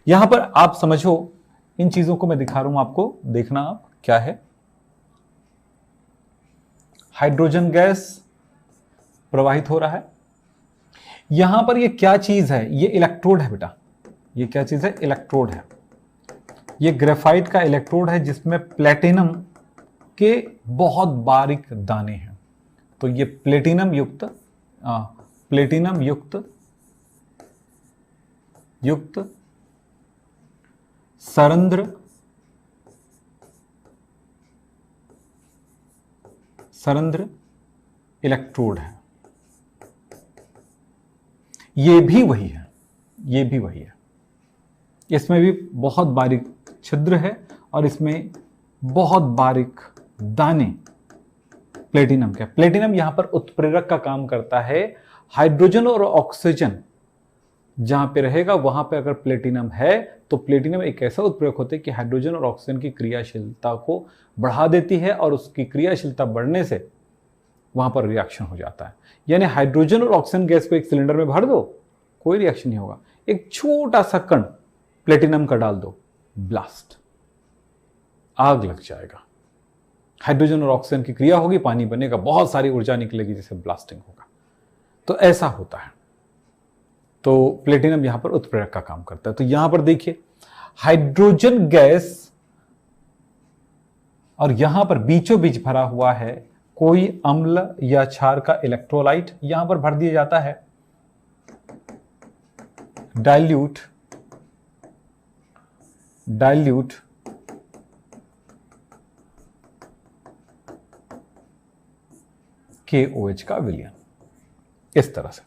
यहां पर आप समझो, इन चीजों को मैं दिखा रहा हूं आपको, देखना आप क्या है। हाइड्रोजन गैस प्रवाहित हो रहा है। यहां पर ये क्या चीज है? ये इलेक्ट्रोड है बेटा। ये क्या चीज है? इलेक्ट्रोड है। ये ग्रेफाइट का इलेक्ट्रोड है जिसमें प्लेटिनम के बहुत बारीक दाने हैं। तो ये प्लेटिनम युक्त सरंध्र इलेक्ट्रोड है। ये भी वही है, ये भी वही है। इसमें भी बहुत बारीक छिद्र है और इसमें बहुत बारीक दाने प्लेटिनम के। प्लेटिनम यहां पर उत्प्रेरक का काम करता है। हाइड्रोजन और ऑक्सीजन जहां पे रहेगा वहां पे अगर प्लेटिनम है तो प्लेटिनम एक ऐसा उत्प्रेरक होता है कि हाइड्रोजन और ऑक्सीजन की क्रियाशीलता को बढ़ा देती है और उसकी क्रियाशीलता बढ़ने से वहां पर रिएक्शन हो जाता है। यानी हाइड्रोजन और ऑक्सीजन गैस को एक सिलेंडर में भर दो, कोई रिएक्शन नहीं होगा। एक छोटा सा कण प्लेटिनम का डाल दो, ब्लास्ट, आग लग जाएगा। हाइड्रोजन और ऑक्सीजन की क्रिया होगी, पानी बनेगा, बहुत सारी ऊर्जा निकलेगी जिससे ब्लास्टिंग होगा। तो ऐसा होता है। तो प्लेटिनम यहां पर उत्प्रेरक का काम करता है। तो यहां पर देखिए हाइड्रोजन गैस और यहां पर बीचों बीच भरा हुआ है कोई अम्ल या क्षार का इलेक्ट्रोलाइट, यहां पर भर दिया जाता है डाइल्यूट KOH का विलयन। इस तरह से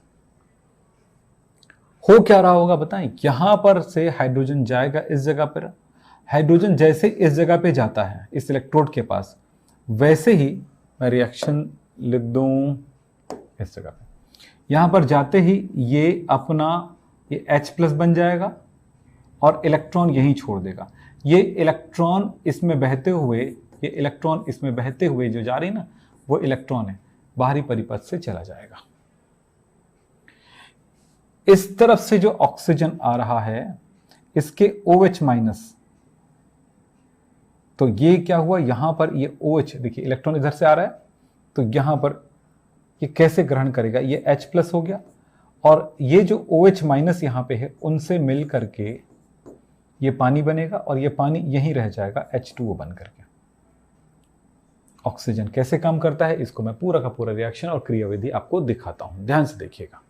हो क्या रहा होगा बताएं? यहां पर से हाइड्रोजन जाएगा इस जगह पर। हाइड्रोजन जैसे इस जगह पे जाता है इस इलेक्ट्रोड के पास, वैसे ही मैं रिएक्शन लिख दूं इस जगह पे। यहां पर जाते ही ये अपना ये H+ बन जाएगा और इलेक्ट्रॉन यहीं छोड़ देगा। ये इलेक्ट्रॉन इसमें बहते हुए जो जा रही ना, वो इलेक्ट्रॉन है, बाहरी परिपथ से चला जाएगा। इस तरफ से जो ऑक्सीजन आ रहा है इसके OH-, तो ये क्या हुआ? यहां पर ये OH, देखिए इलेक्ट्रॉन इधर से आ रहा है, तो यहां पर ये कैसे ग्रहण करेगा? ये H+ हो गया और ये जो OH- यहां पे है उनसे मिल करके ये पानी बनेगा और ये पानी यहीं रह जाएगा H2O बन करके। ऑक्सीजन कैसे काम करता है इसको मैं पूरा का पूरा रिएक्शन और क्रियाविधि आपको दिखाता हूं, ध्यान से देखिएगा।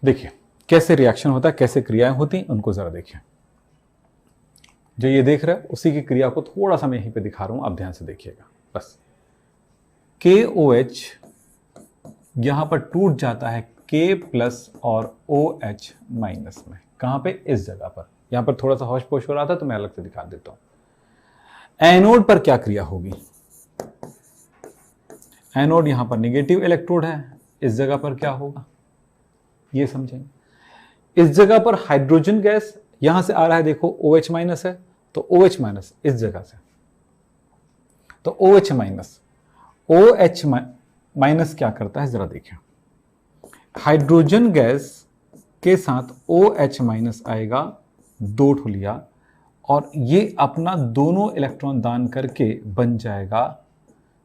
देखिए कैसे रिएक्शन होता है, कैसे क्रियाएं होती हैं, उनको जरा देखिए। जो ये देख रहे हैं उसी की क्रिया को थोड़ा सा मैं यहीं पे दिखा रहा हूं, आप ध्यान से देखिएगा बस। KOH यहां पर टूट जाता है K+ और OH- में। कहां पे? इस जगह पर। यहां पर थोड़ा सा होश पोश हो रहा था तो मैं अलग से दिखा देता हूं। एनोड पर क्या क्रिया होगी? एनोड यहां पर नेगेटिव इलेक्ट्रोड है, इस जगह पर क्या होगा ये समझेंगे। इस जगह पर हाइड्रोजन गैस यहां से आ रहा है, देखो OH- है, तो OH- इस जगह से, तो OH- क्या करता है जरा देखिए। हाइड्रोजन गैस के साथ OH- आएगा, 2 ठो लिया और ये अपना दोनों इलेक्ट्रॉन दान करके बन जाएगा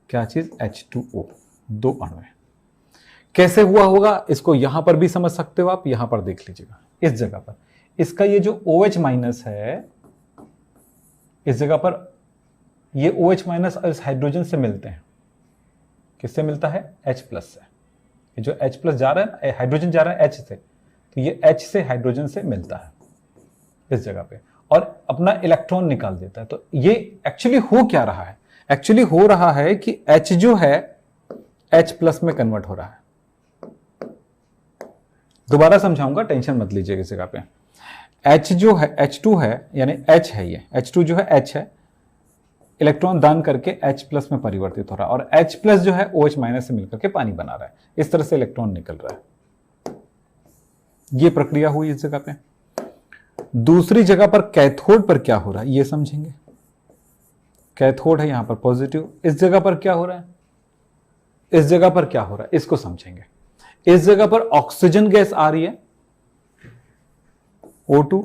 क्या चीज? H2O, 2 अणु है। कैसे हुआ होगा इसको यहां पर भी समझ सकते हो आप, यहां पर देख लीजिएगा। इस जगह पर इसका ये जो OH- है, इस जगह पर ये OH- इस हाइड्रोजन से मिलते हैं। किससे मिलता है? H+ से। ये जो H+ जा रहा है, हाइड्रोजन जा रहा है H से, तो ये H से हाइड्रोजन से मिलता है इस जगह पे और अपना इलेक्ट्रॉन निकाल देता है। तो ये एक्चुअली हो क्या रहा है? एक्चुअली हो रहा है कि H जो है H+ में कन्वर्ट हो रहा है। दोबारा समझाऊंगा, टेंशन मत लीजिएगा इस जगह पे। H जो है H2 है, यानी H है, ये H2 जो है H है, इलेक्ट्रॉन दान करके H+ में परिवर्तित हो रहा है और H+ जो है OH- से मिलकर के पानी बना रहा है। इस तरह से इलेक्ट्रॉन निकल रहा है। ये प्रक्रिया हुई इस जगह पे। दूसरी जगह पर कैथोड पर क्या हो रहा है ये समझेंगे। कैथोड है, यहां पर पॉजिटिव। इस जगह पर क्या हो रहा है, इस जगह पर क्या हो रहा है, इसको समझेंगे। इस जगह पर ऑक्सीजन गैस आ रही है O2,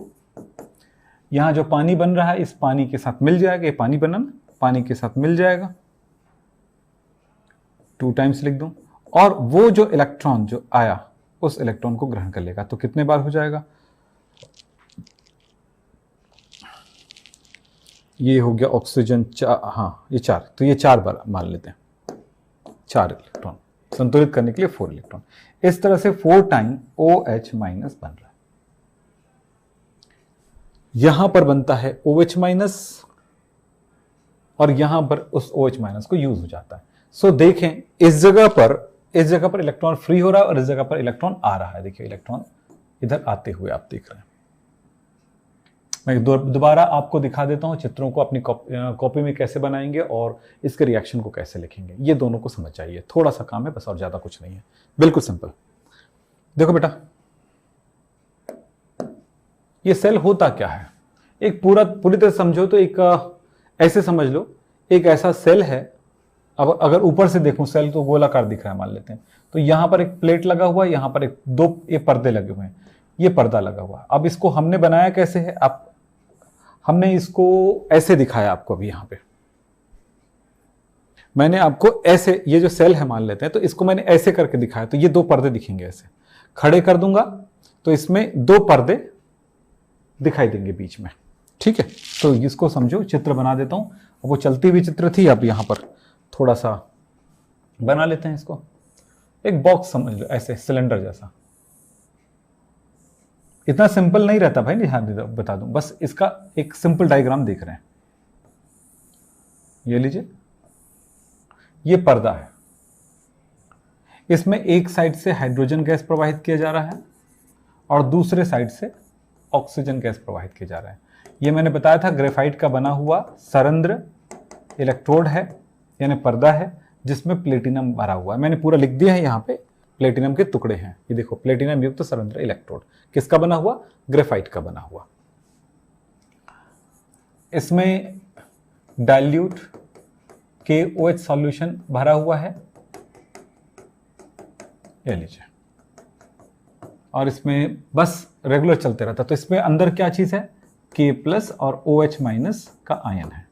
यहां जो पानी बन रहा है इस पानी के साथ मिल जाएगा, ये पानी बना ना, पानी के साथ मिल जाएगा, 2 टाइम्स लिख दूं, और वो जो इलेक्ट्रॉन जो आया उस इलेक्ट्रॉन को ग्रहण कर लेगा। तो कितने बार हो जाएगा, ये हो गया ऑक्सीजन हाँ ये 4, तो ये 4 बार मान लेते हैं, 4 इलेक्ट्रॉन संतुलित करने के लिए 4 इलेक्ट्रॉन। इस तरह से 4 टाइम OH माइनस बन रहा है। यहां पर बनता है OH माइनस और यहां पर उस OH माइनस को यूज हो जाता है। सो देखें इस जगह पर इलेक्ट्रॉन फ्री हो रहा है और इस जगह पर इलेक्ट्रॉन आ रहा है। देखिए इलेक्ट्रॉन इधर आते हुए आप देख रहे हैं। मैं दोबारा आपको दिखा देता हूं चित्रों को अपनी कॉपी में कैसे बनाएंगे और इसके रिएक्शन को कैसे लिखेंगे। ये दोनों को समझ चाहिए, थोड़ा सा काम है बस और ज्यादा कुछ नहीं है, बिल्कुल सिंपल। देखो बेटा, ये सेल होता क्या है, एक पूरी तरह समझो तो एक ऐसे समझ लो, एक ऐसा सेल है। अब अगर ऊपर से देखूं सेल तो गोलाकार दिख रहा है मान लेते हैं, तो यहां पर एक प्लेट लगा हुआ है, यहां पर ये पर्दे लगे हुए हैं, ये पर्दा लगा हुआ है। अब इसको हमने बनाया कैसे है, हमने इसको ऐसे दिखाया आपको। अभी यहां पे मैंने आपको ऐसे, ये जो सेल है मान लेते हैं, तो इसको मैंने ऐसे करके दिखाया, तो ये 2 पर्दे दिखेंगे। ऐसे खड़े कर दूंगा तो इसमें 2 पर्दे दिखाई देंगे बीच में, ठीक है। तो इसको समझो, चित्र बना देता हूं। वो चलती हुई चित्र थी, अब यहां पर थोड़ा सा बना लेते हैं इसको। एक बॉक्स समझ लो, ऐसे सिलेंडर जैसा। इतना सिंपल नहीं रहता भाई, ध्यान बता दूं, बस इसका एक सिंपल डायग्राम देख रहे हैं। ये लीजिए, ये पर्दा है, इसमें एक साइड से हाइड्रोजन गैस प्रवाहित किया जा रहा है और दूसरे साइड से ऑक्सीजन गैस प्रवाहित किया जा रहा है। ये मैंने बताया था ग्रेफाइट का बना हुआ सरंध्र इलेक्ट्रोड है, यानी पर्दा है, जिसमें प्लेटिनम भरा हुआ है। मैंने पूरा लिख दिया है, यहाँ पे प्लेटिनम के टुकड़े हैं। ये देखो, प्लेटिनम युक्त सरंध्र इलेक्ट्रोड किसका बना हुआ, ग्रेफाइट का बना हुआ। इसमें डाइल्यूट KOH सॉल्यूशन भरा हुआ है, ये लीजिए, और इसमें बस रेगुलर चलते रहता। तो इसमें अंदर क्या चीज है, K+ और OH- का आयन है।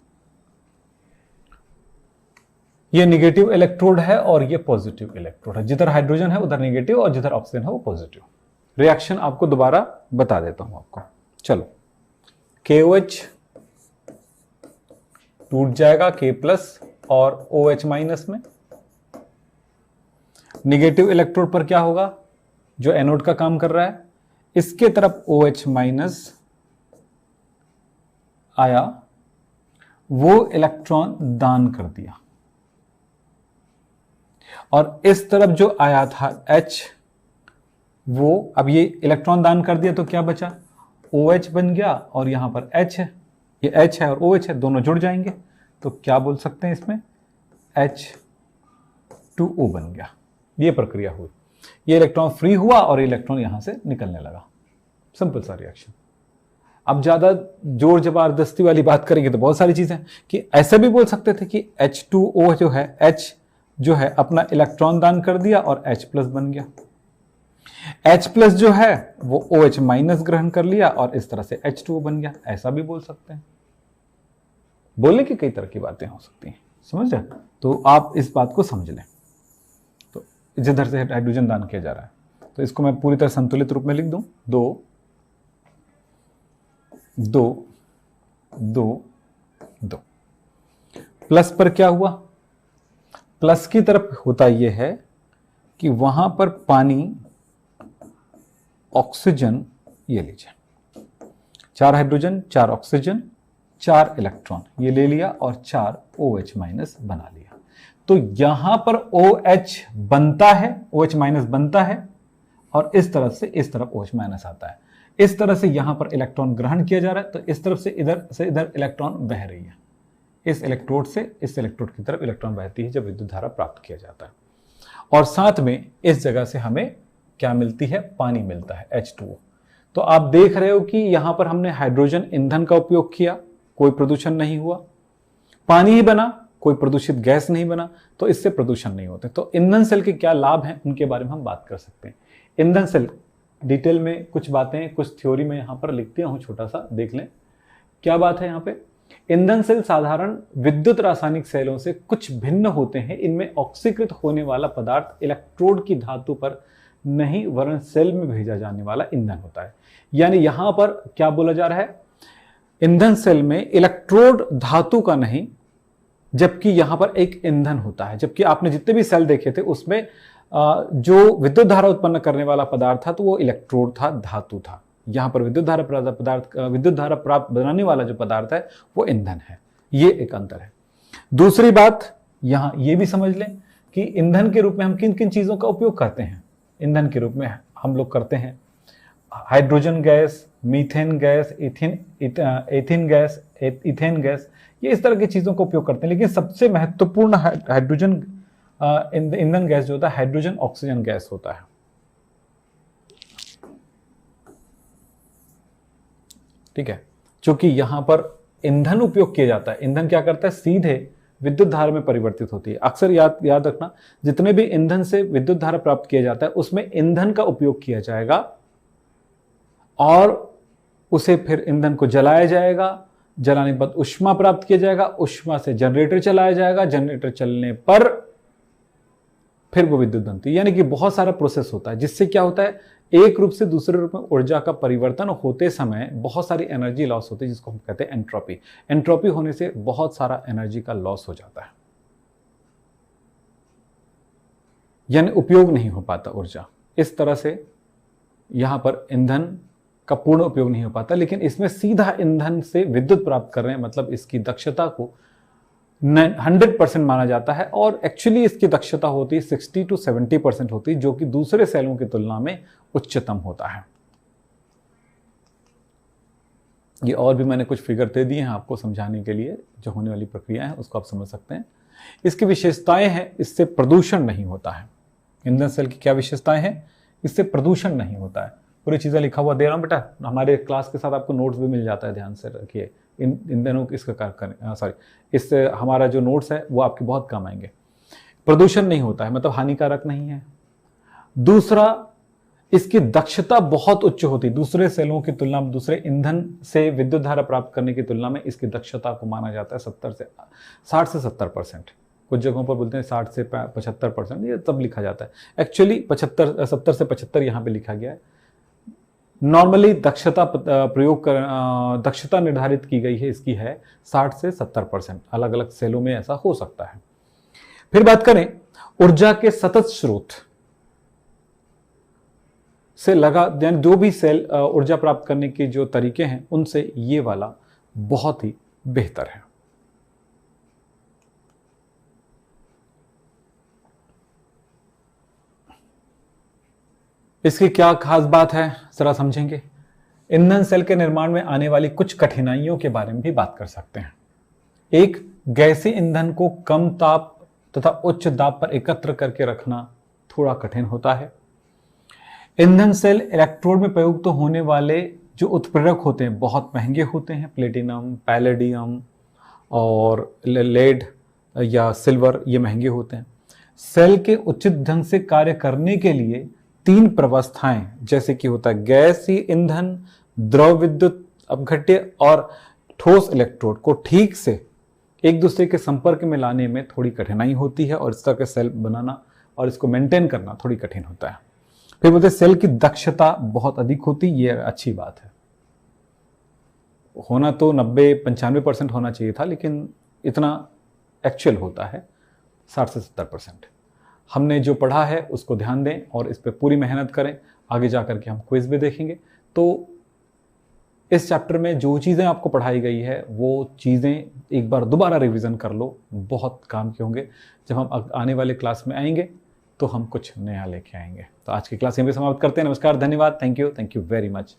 ये निगेटिव इलेक्ट्रोड है और ये पॉजिटिव इलेक्ट्रोड है। जिधर हाइड्रोजन है उधर निगेटिव और जिधर ऑक्सीजन है वो पॉजिटिव। रिएक्शन आपको दोबारा बता देता हूं आपको। चलो, KOH टूट जाएगा K+ और OH- में। निगेटिव इलेक्ट्रोड पर क्या होगा, जो एनोड का काम कर रहा है, इसके तरफ OH- आया, वो इलेक्ट्रॉन दान कर दिया, और इस तरफ जो आया था H, वो अब ये इलेक्ट्रॉन दान कर दिया तो क्या बचा, OH बन गया और यहां पर H है। ये H है और OH है, दोनों जुड़ जाएंगे तो क्या बोल सकते हैं इसमें, H2O बन गया। ये प्रक्रिया हुई, ये इलेक्ट्रॉन फ्री हुआ और इलेक्ट्रॉन यहां से निकलने लगा। सिंपल सा रिएक्शन। अब ज्यादा जोर जबरदस्ती वाली बात करेंगे तो बहुत सारी चीजें कि ऐसे भी बोल सकते थे कि H2O जो है, H जो है अपना इलेक्ट्रॉन दान कर दिया और H+ बन गया। H+ जो है वो OH- ग्रहण कर लिया और इस तरह से H2O बन गया। ऐसा भी बोल सकते हैं। बोलने की कई तरह की बातें हो सकती हैं, समझ रहे? तो आप इस बात को समझ लें। तो जिधर से हाइड्रोजन दान किया जा रहा है, तो इसको मैं पूरी तरह संतुलित रूप में लिख दूं, 2 2 2 2। प्लस पर क्या हुआ, प्लस की तरफ होता यह है कि वहां पर पानी, ऑक्सीजन, ये लीजिए, 4 हाइड्रोजन, 4 ऑक्सीजन, 4 इलेक्ट्रॉन, ये ले लिया और 4 OH- बना लिया। तो यहां पर OH बनता है, OH- बनता है और इस तरफ से इस तरफ OH- आता है। इस तरह से यहां पर इलेक्ट्रॉन ग्रहण किया जा रहा है, तो इस तरफ से इधर इलेक्ट्रॉन बह रही है। इस इलेक्ट्रोड से इस इलेक्ट्रोड की तरफ इलेक्ट्रॉन बहती है जब विद्युत धारा प्राप्त किया जाता है। और साथ में इस जगह से हमें क्या मिलती है, पानी मिलता है, H2O। तो आप देख रहे हो कि यहां पर हमने हाइड्रोजन ईंधन का उपयोग किया, कोई प्रदूषण नहीं हुआ। पानी ही बना, कोई प्रदूषित गैस नहीं बना, तो इससे प्रदूषण नहीं होते। तो ईंधन सेल के क्या लाभ हैं उनके बारे में हम बात कर सकते हैं। ईंधन सेल डिटेल में कुछ बातें, कुछ थ्योरी में यहां पर लिखते हूं, छोटा सा देख लें क्या बात है यहां पे। ईंधन सेल साधारण विद्युत रासायनिक सेलों से कुछ भिन्न होते हैं। इनमें ऑक्सीकृत होने वाला पदार्थ इलेक्ट्रोड की धातु पर नहीं वरन सेल में भेजा जाने वाला ईंधन होता है। यानी यहां पर क्या बोला जा रहा है, ईंधन सेल में इलेक्ट्रोड धातु का नहीं, जबकि यहां पर एक ईंधन होता है। जबकि आपने जितने भी सेल देखे थे उसमें जो विद्युत धारा उत्पन्न करने वाला पदार्थ था तो वो इलेक्ट्रोड था, धातु था। यहां पर विद्युत धारा प्राप्त बनाने वाला जो पदार्थ है वो ईंधन है। ये एक अंतर है। दूसरी बात यहां ये भी समझ लें कि ईंधन के रूप में हम किन किन चीजों का उपयोग करते हैं। ईंधन के रूप में हम लोग करते हैं hydrogen gas, methane gas, ethane gas, ये इस तरह की चीजों का उपयोग करते हैं। लेकिन सबसे महत्वपूर्ण हाइड्रोजन ईंधन गैस जो होता है हाइड्रोजन ऑक्सीजन गैस होता है। ठीक है, क्योंकि यहां पर ईंधन उपयोग किया जाता है। ईंधन क्या करता है, सीधे विद्युत धारा में परिवर्तित होती है। अक्सर याद रखना, जितने भी ईंधन से विद्युत धारा प्राप्त किया जाता है उसमें ईंधन का उपयोग किया जाएगा और उसे फिर ईंधन को जलाया जाएगा। जलाने के बाद ऊष्मा प्राप्त किया जाएगा, ऊष्मा से जनरेटर चलाया जाएगा, जनरेटर चलने पर फिर वो विद्युत बनती है। यानी कि बहुत सारा प्रोसेस होता है, जिससे क्या होता है, एक रूप से दूसरे रूप में ऊर्जा का परिवर्तन होते समय बहुत सारी एनर्जी लॉस होती है, जिसको हम कहते हैं एंट्रोपी। एंट्रोपी होने से बहुत सारा एनर्जी का लॉस हो जाता है, यानी उपयोग नहीं हो पाता ऊर्जा। इस तरह से यहां पर ईंधन का पूर्ण उपयोग नहीं हो पाता। लेकिन इसमें सीधा ईंधन से विद्युत प्राप्त कर रहे हैं, मतलब इसकी दक्षता को 100% माना जाता है। और एक्चुअली इसकी दक्षता होती है 60 to 70% होती है, जो कि दूसरे सेलों की तुलना में उच्चतम होता है। ये और भी मैंने कुछ फिगर दे दिए हैं आपको समझाने के लिए, जो होने वाली प्रक्रिया है उसको आप समझ सकते हैं। इसकी विशेषताएं हैं, इससे प्रदूषण नहीं होता है। ईंधन सेल की क्या विशेषताएं हैं, इससे प्रदूषण नहीं होता है। पूरी चीजें लिखा हुआ दे रहा हूं बेटा, हमारे क्लास के साथ आपको नोट्स भी मिल जाता है, ध्यान से रखिए। ईंधनों इसका इससे हमारा जो नोट्स है वो आपके बहुत काम आएंगे। प्रदूषण नहीं होता है, मतलब हानिकारक नहीं है। दूसरा, इसकी दक्षता बहुत उच्च होती है। दूसरे सेलों की तुलना में, दूसरे ईंधन से विद्युत धारा प्राप्त करने की तुलना में इसकी दक्षता को माना जाता है 60 से 70%। कुछ जगहों पर बोलते हैं 60 से 75%, ये तब लिखा जाता है। एक्चुअली 70 से 75 यहाँ पे लिखा गया है। नॉर्मली दक्षता निर्धारित की गई है इसकी है 60 से 70%। अलग अलग सेलों में ऐसा हो सकता है। फिर बात करें ऊर्जा के सतत स्रोत से यानी जो भी सेल ऊर्जा प्राप्त करने के जो तरीके हैं उनसे ये वाला बहुत ही बेहतर है। इसकी क्या खास बात है जरा समझेंगे। ईंधन सेल के निर्माण में आने वाली कुछ कठिनाइयों के बारे में भी बात कर सकते हैं। एक, गैसीय ईंधन को कम ताप तथा उच्च दाब पर एकत्र करके रखना थोड़ा कठिन होता है। ईंधन सेल इलेक्ट्रोड में प्रयुक्त होने वाले जो उत्प्रेरक होते हैं बहुत महंगे होते हैं। प्लेटिनम, पैलेडियम और लेड या सिल्वर, ये महंगे होते हैं। सेल के उचित ढंग से कार्य करने के लिए 3 प्रवस्थाएं, जैसे कि होता है गैसीय ईंधन, द्रव विद्युत अपघट्य और ठोस इलेक्ट्रोड को ठीक से एक दूसरे के संपर्क में लाने में थोड़ी कठिनाई होती है, और इस तरह के सेल बनाना और इसको मेंटेन करना थोड़ी कठिन होता है। फिर बोलते सेल की दक्षता बहुत अधिक होती, ये अच्छी बात है। होना तो 90-95% होना चाहिए था, लेकिन इतना एक्चुअल होता है 60 से 70%। हमने जो पढ़ा है उसको ध्यान दें और इस पर पूरी मेहनत करें। आगे जाकर के हम क्विज भी देखेंगे। तो इस चैप्टर में जो चीज़ें आपको पढ़ाई गई है वो चीज़ें एक बार दोबारा रिवीजन कर लो, बहुत काम के होंगे। जब हम आने वाले क्लास में आएंगे तो हम कुछ नया लेके आएंगे। तो आज की क्लास यहीं पे समाप्त करते हैं। नमस्कार, धन्यवाद, थैंक यू वेरी मच।